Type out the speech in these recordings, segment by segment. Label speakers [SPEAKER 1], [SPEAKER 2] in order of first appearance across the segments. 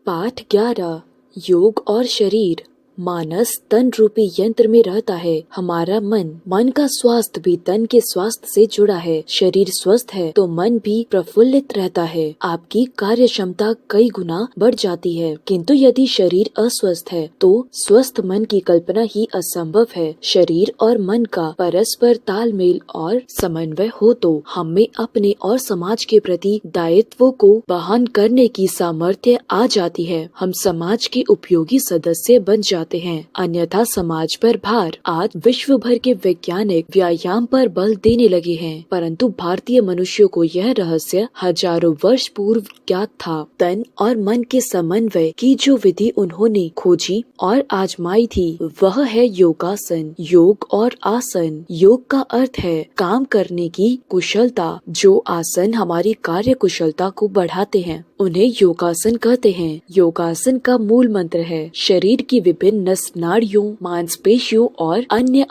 [SPEAKER 1] पाठ 11 योग और शरीर। मानस तन रूपी यंत्र में रहता है। हमारा मन का स्वास्थ्य भी तन के स्वास्थ्य से जुड़ा है। शरीर स्वस्थ है तो मन भी प्रफुल्लित रहता है। आपकी कार्य क्षमता कई गुना बढ़ जाती है। किंतु यदि शरीर अस्वस्थ है तो स्वस्थ मन की कल्पना ही असंभव है। शरीर और मन का परस्पर तालमेल और समन्वय हो तो हम में अपने और समाज के प्रति दायित्वों को वहन करने की सामर्थ्य आ जाती है। हम समाज के उपयोगी सदस्य बन जाते हैं। अन्यथा समाज पर भार। आज विश्व भर के वैज्ञानिक व्यायाम पर बल देने लगे हैं, परंतु भारतीय मनुष्यों को यह रहस्य हजारों वर्ष पूर्व ज्ञात था। तन और मन के समन्वय की जो विधि उन्होंने खोजी और आजमाई थी वह है योगासन। योग और आसन। योग का अर्थ है काम करने की कुशलता। जो आसन हमारी कार्य कुशलता को बढ़ाते हैं उन्हें योगासन कहते हैं। योगासन का मूल मंत्र है शरीर की विभिन्न नस नाड़ियों, मांसपेशियों और अन्य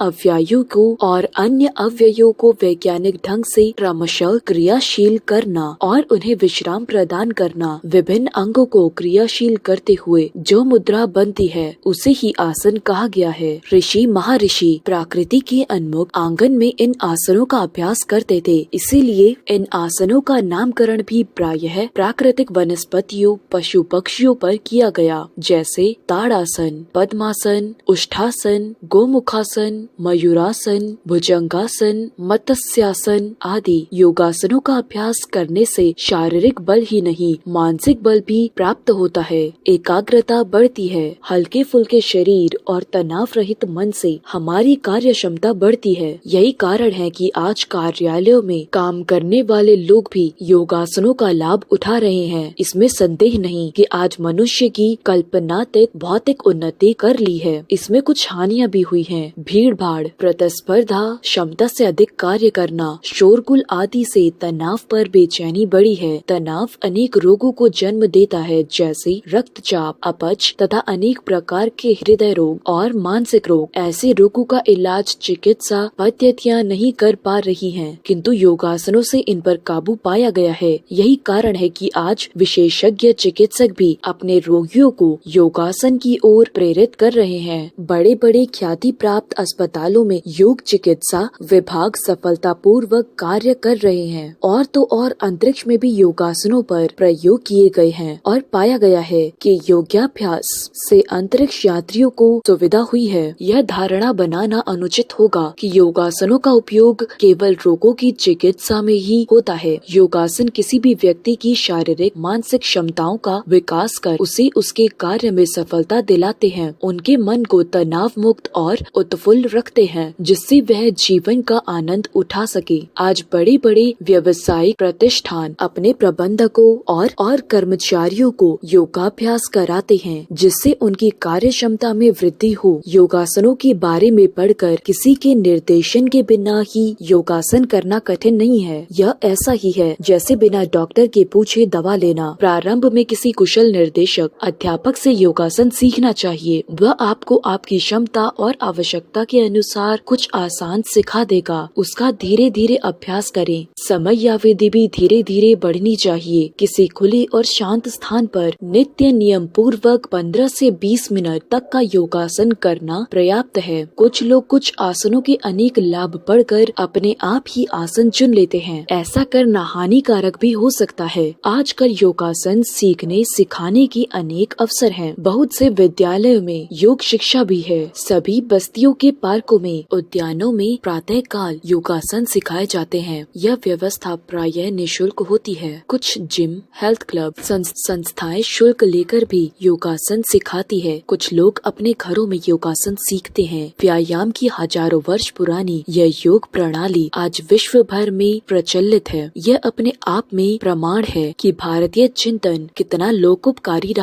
[SPEAKER 1] अवयवों को वैज्ञानिक ढंग से क्रमशः क्रियाशील करना और उन्हें विश्राम प्रदान करना। विभिन्न अंगों को क्रियाशील करते हुए जो मुद्रा बनती है उसे ही आसन कहा गया है। ऋषि महर्षि प्रकृति के उन्मुख आंगन में इन आसनों का अभ्यास करते थे, इसीलिए इन आसनों का नामकरण भी प्रायः प्राकृतिक वनस्पतियों, पशु पक्षियों पर किया गया, जैसे ताड़ासन, पद्मासन, उष्ठासन, गोमुखासन, मयूरासन, भुजंगासन, मत्स्यासन आदि। योगासनों का अभ्यास करने से शारीरिक बल ही नहीं मानसिक बल भी प्राप्त होता है। एकाग्रता बढ़ती है। हल्के फुल्के शरीर और तनाव रहित मन से हमारी कार्य क्षमता बढ़ती है। यही कारण है कि आज कार्यालयों में काम करने वाले लोग भी योगासनों का लाभ उठा रहे हैं। इसमें संदेह नहीं कि आज मनुष्य की कल्पनातीत भौतिक उन्नति कर ली है। इसमें कुछ हानियां भी हुई हैं। भीड़ भाड़, प्रतिस्पर्धा, क्षमता से अधिक कार्य करना, शोरगुल आदि से तनाव पर बेचैनी बढ़ी है। तनाव अनेक रोगों को जन्म देता है, जैसे रक्तचाप, अपच तथा अनेक प्रकार के हृदय रोग और मानसिक रोग। ऐसे रोगों का इलाज चिकित्सा पद्धतियाँ नहीं कर पा रही हैं, किंतु योगासनों से इन पर काबू पाया गया है। यही कारण है कि आज विशेषज्ञ चिकित्सक भी अपने रोगियों को योगासन की ओर प्रेरित कर रहे हैं। बड़े बड़े ख्याति प्राप्त अस्पतालों में योग चिकित्सा विभाग सफलतापूर्वक कार्य कर रहे हैं। और तो और अंतरिक्ष में भी योगासनों पर प्रयोग किए गए हैं और पाया गया है कि योगाभ्यास से अंतरिक्ष यात्रियों को सुविधा हुई है। यह धारणा बनाना अनुचित होगा कि योगासनों का उपयोग केवल रोगों की चिकित्सा में ही होता है। योगासन किसी भी व्यक्ति की शारीरिक मानसिक क्षमताओं का विकास कर उसे उसके कार्य में सफलता दिलाते हैं। उनके मन को तनाव मुक्त और उत्फुल्ल रखते हैं, जिससे वह जीवन का आनंद उठा सके। आज बड़े बड़े व्यवसायिक प्रतिष्ठान अपने प्रबंधकों और कर्मचारियों को योगाभ्यास कराते हैं, जिससे उनकी कार्य क्षमता में वृद्धि हो। योगासनों के बारे में पढ़कर किसी के निर्देशन के बिना ही योगासन करना कठिन नहीं है। यह ऐसा ही है जैसे बिना डॉक्टर के पूछे दवा लेना। प्रारंभ में किसी कुशल निर्देशक अध्यापक से योगासन सीखना चाहिए। वह आपको आपकी क्षमता और आवश्यकता के अनुसार कुछ आसान सिखा देगा। उसका धीरे धीरे अभ्यास करें। समयावधि भी धीरे धीरे बढ़नी चाहिए। किसी खुली और शांत स्थान पर नित्य नियम पूर्वक 15 से 20 मिनट तक का योगासन करना पर्याप्त है। कुछ लोग कुछ आसनों के अनेक लाभ पढ़कर अपने आप ही आसन चुन लेते हैं। ऐसा करना हानिकारक भी हो सकता है। आजकल योगासन सीखने सिखाने की अनेक अवसर हैं। बहुत से विद्यालयों में योग शिक्षा भी है। सभी बस्तियों के पार्कों में, उद्यानों में प्रातः काल योगासन सिखाए जाते हैं। यह व्यवस्था प्रायः निःशुल्क होती है। कुछ जिम, हेल्थ क्लब, संस्थाएं शुल्क लेकर भी योगासन सिखाती है। कुछ लोग अपने घरों में योगासन सीखते हैं। व्यायाम की हजारों वर्ष पुरानी यह योग प्रणाली आज विश्व भर में प्रचलित है। यह अपने आप में प्रमाण है कि भारतीय चिंतन कितना लोकोपकारी